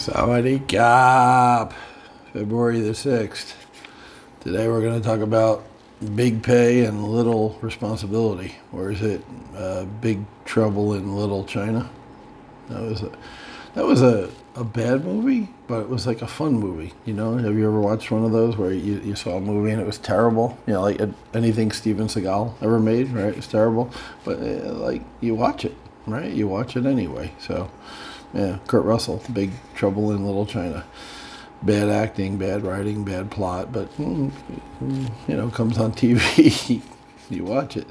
Sawadee-kap! February the 6th. Today we're going to talk about big pay and little responsibility. Or is it Big Trouble in Little China? That was a bad movie, but it was like a fun movie. You know, have you ever watched one of those where you saw a movie and it was terrible? You know, like anything Steven Seagal ever made, right? It's terrible, but like you watch it, right? You watch it anyway. So, yeah, Kurt Russell, Big Trouble in Little China. Bad acting, bad writing, bad plot, but you know, comes on TV. You watch it.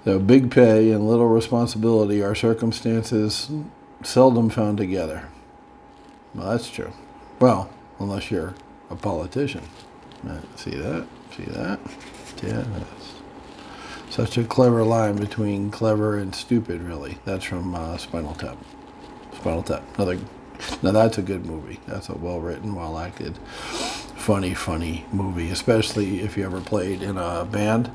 So, big pay and little responsibility are circumstances seldom found together. Well, that's true. Well, unless you're a politician. See that? See that? Yeah, that's such a clever line between clever and stupid, really. That's from Spinal Tap. Spinal Tap. Now that's a good movie. That's a well-written, well-acted, funny movie, especially if you ever played in a band.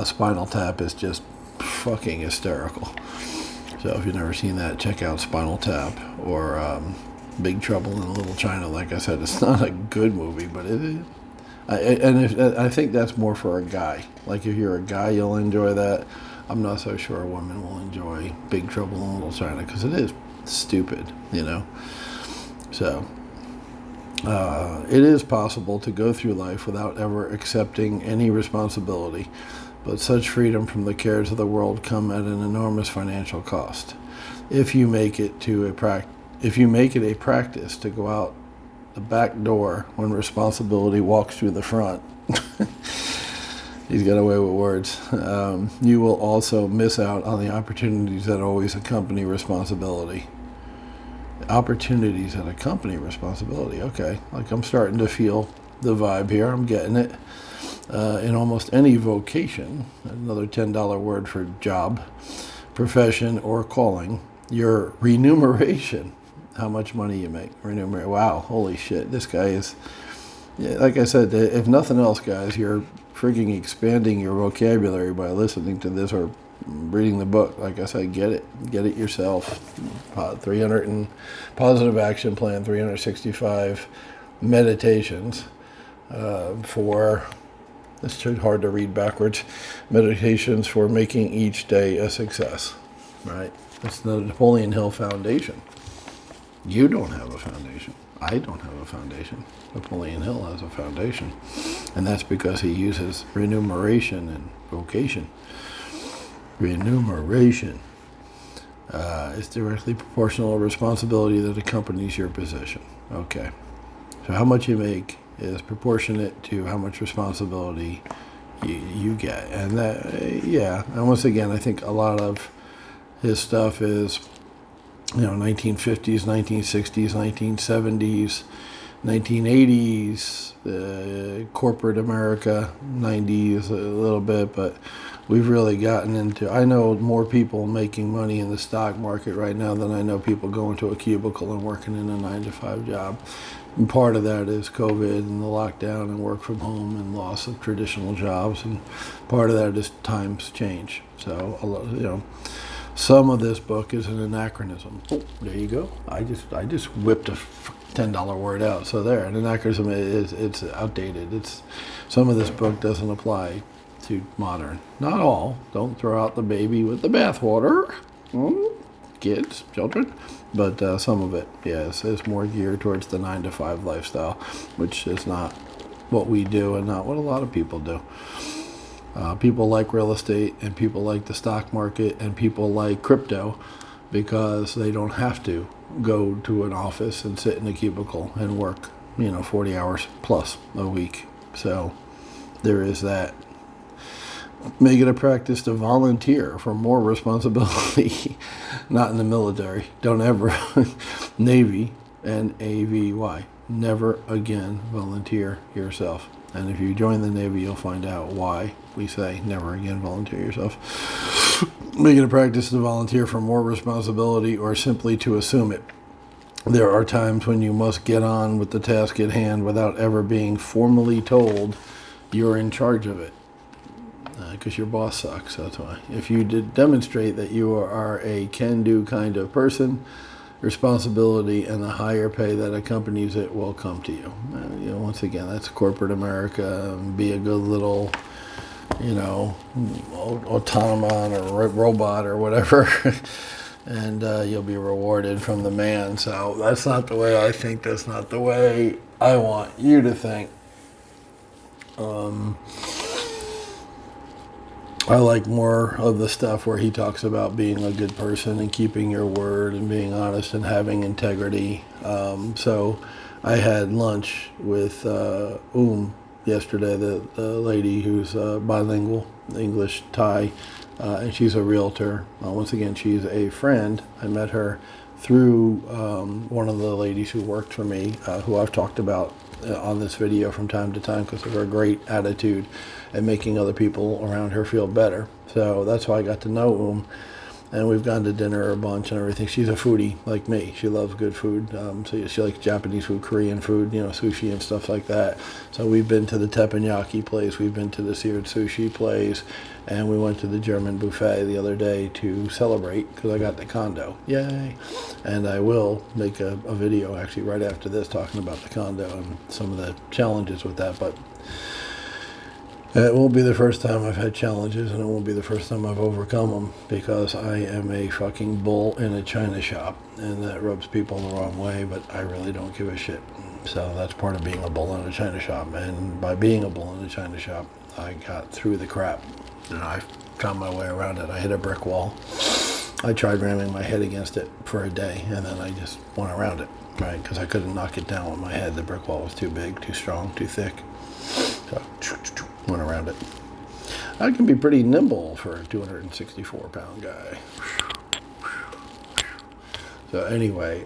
Spinal Tap is just fucking hysterical. So if you've never seen that, check out Spinal Tap or Big Trouble in Little China. Like I said, it's not a good movie, but it is. I think that's more for a guy. Like if you're a guy, you'll enjoy that. I'm not so sure a woman will enjoy Big Trouble in Little China because it is stupid, you know. So it is possible to go through life without ever accepting any responsibility. But such freedom from the cares of the world come at an enormous financial cost. If you make it a practice to go out the back door when responsibility walks through the front, he's got away with words, you will also miss out on the opportunities that always accompany responsibility. Opportunities that accompany responsibility. Okay, like I'm starting to feel the vibe here. I'm getting it. In almost any vocation, another $10 word for job, profession, or calling, your remuneration, how much money you make. Wow, holy shit, this guy is, yeah, like I said, if nothing else, guys, you're freaking expanding your vocabulary by listening to this or reading the book. Like I said, get it yourself. 300 and Positive Action Plan, 365 meditations for... It's too hard to read backwards. Meditations for making each day a success, right? It's the Napoleon Hill Foundation. You don't have a foundation. I don't have a foundation. Napoleon Hill has a foundation. And that's because he uses remuneration and vocation. Remuneration is directly proportional to responsibility that accompanies your position. Okay. So how much you make is proportionate to how much responsibility you get. And that, yeah, and once again, I think a lot of his stuff is, you know, 1950s, 1960s, 1970s, 1980s, corporate America, 90s a little bit, but we've really gotten into, I know more people making money in the stock market right now than I know people going to a cubicle and working in a 9-to-5 job. And part of that is COVID and the lockdown and work from home and loss of traditional jobs. And part of that is times change. So, you know, some of this book is an anachronism. Oh, there you go. I just whipped a $10 word out. So there, an anachronism it's outdated. Some of this book doesn't apply to modern. Not all. Don't throw out the baby with the bathwater. Kids, children. But some of it, yes, is more geared towards the 9-to-5 lifestyle, which is not what we do and not what a lot of people do. People like real estate and people like the stock market and people like crypto because they don't have to go to an office and sit in a cubicle and work, 40 hours plus a week. So there is that. Make it a practice to volunteer for more responsibility. Not in the military. Don't ever. Navy, Navy. Never again volunteer yourself. And if you join the Navy, you'll find out why we say never again volunteer yourself. Make it a practice to volunteer for more responsibility or simply to assume it. There are times when you must get on with the task at hand without ever being formally told you're in charge of it. Because your boss sucks, that's why. If you did demonstrate that you are a can-do kind of person, responsibility and the higher pay that accompanies it will come to you. Once again, that's corporate America. Be a good little, automaton or robot or whatever, and you'll be rewarded from the man. So that's not the way I think. That's not the way I want you to think. I like more of the stuff where he talks about being a good person and keeping your word and being honest and having integrity. So I had lunch with yesterday, the lady who's bilingual, English, Thai, and she's a realtor. Once again, she's a friend. I met her through one of the ladies who worked for me, who I've talked about on this video from time to time because of her great attitude and making other people around her feel better. So that's how I got to know and we've gone to dinner a bunch and everything. She's a foodie like me. She loves good food. So she likes Japanese food, Korean food, sushi and stuff like that. So we've been to the teppanyaki place, we've been to the seared sushi place, and we went to the German buffet the other day to celebrate because I got the condo. Yay! And I will make a video actually right after this talking about the condo and some of the challenges with that. But it won't be the first time I've had challenges, and it won't be the first time I've overcome them, because I am a fucking bull in a china shop, and that rubs people the wrong way, but I really don't give a shit. So that's part of being a bull in a china shop, and by being a bull in a china shop, I got through the crap, and I found my way around it. I hit a brick wall. I tried ramming my head against it for a day, and then I just went around it, right, because I couldn't knock it down with my head. The brick wall was too big, too strong, too thick. So went around it. I can be pretty nimble for a 264-pound guy. So anyway,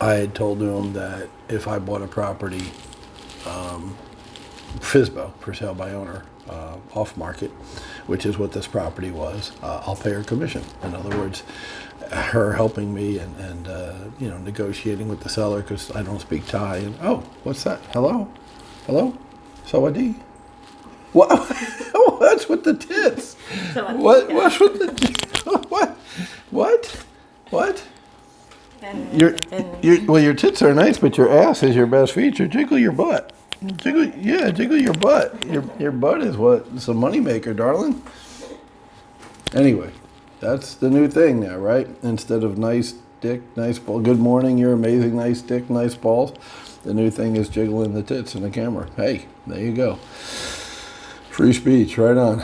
I had told him that if I bought a property, FSBO, for sale by owner, off market, which is what this property was, I'll pay her commission. In other words, her helping me and negotiating with the seller, because I don't speak Thai. And oh, what's that? Hello? Sawadee? What? What's with the tits? What's with the what? Your tits are nice, but your ass is your best feature. Jiggle your butt. Jiggle your butt. Your butt is it's a moneymaker, darling. Anyway, that's the new thing now, right? Instead of nice dick, nice ball. Good morning, you're amazing, nice dick, nice balls. The new thing is jiggling the tits in the camera. Hey, there you go. Free speech, right on.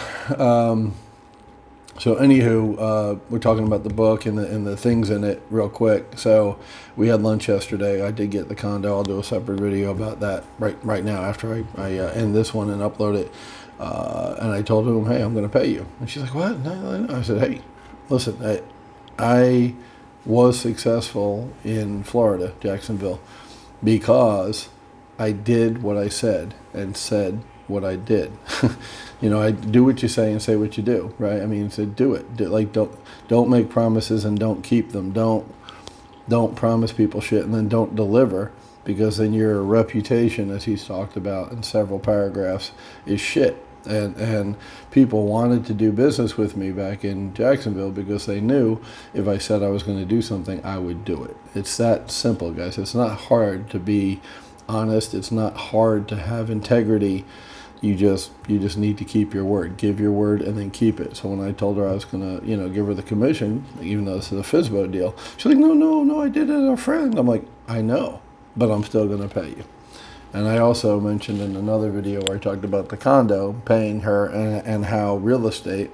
So anywho, we're talking about the book and the things in it real quick. So we had lunch yesterday. I did get the condo. I'll do a separate video about that right now after I end this one and upload it. And I told him, hey, I'm going to pay you. And she's like, what? No. I said, hey, listen, I was successful in Florida, Jacksonville, because I did what I said and said what I did. I do what you say and say what you do, right? I mean, so do it. Don't make promises and don't keep them. Don't promise people shit and then don't deliver, because then your reputation, as he's talked about in several paragraphs, is shit. And people wanted to do business with me back in Jacksonville because they knew if I said I was going to do something, I would do it. It's that simple, guys. It's not hard to be honest. It's not hard to have integrity. You just need to keep your word. Give your word and then keep it. So when I told her I was going to, give her the commission, even though this is a FSBO deal, she's like, no, I did it as a friend. I'm like, I know, but I'm still going to pay you. And I also mentioned in another video where I talked about the condo, paying her, and how real estate,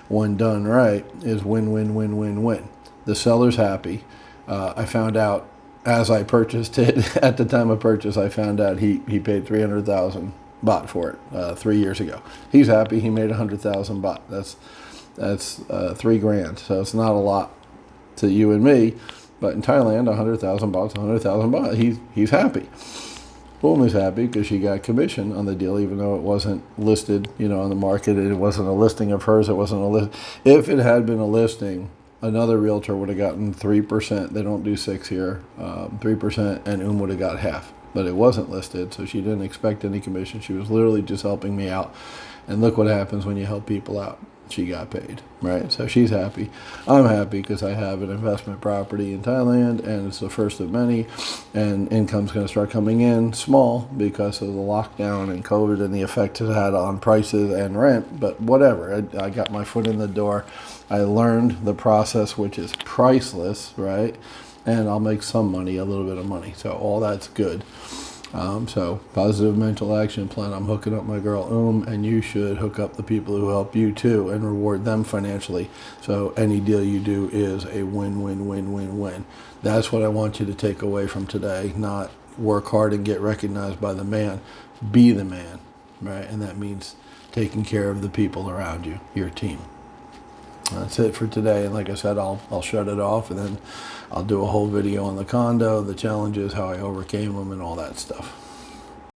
when done right, is win. The seller's happy. I found out as I purchased it, at the time of purchase, I found out he paid 300,000 baht for it 3 years ago. He's happy. He made 100,000 baht. That's $3,000. So it's not a lot to you and me, but in Thailand, 100,000 baht's 100,000 baht. He's happy. Boom is happy because she got commission on the deal, even though it wasn't listed, on the market. It wasn't a listing of hers. It wasn't a list. If it had been a listing, another realtor would have gotten 3%. They don't do 6 here. 3%, and would have got half. But it wasn't listed, so she didn't expect any commission. She was literally just helping me out. And look what happens when you help people out. she got paid, right? So she's happy. I'm happy because I have an investment property in Thailand, and it's the first of many, and income's going to start coming in small because of the lockdown and COVID and the effect it had on prices and rent, but whatever. I got my foot in the door. I learned the process, which is priceless, right? And I'll make some money, a little bit of money. So all that's good. So positive mental action plan. I'm hooking up my girl and you should hook up the people who help you too and reward them financially. So any deal you do is a win-win-win-win-win. That's what I want you to take away from today. Not work hard and get recognized by the man. Be the man, right? And that means taking care of the people around you, your team. That's it for today. And like I said, I'll shut it off, and then I'll do a whole video on the condo, the challenges, how I overcame them, and all that stuff.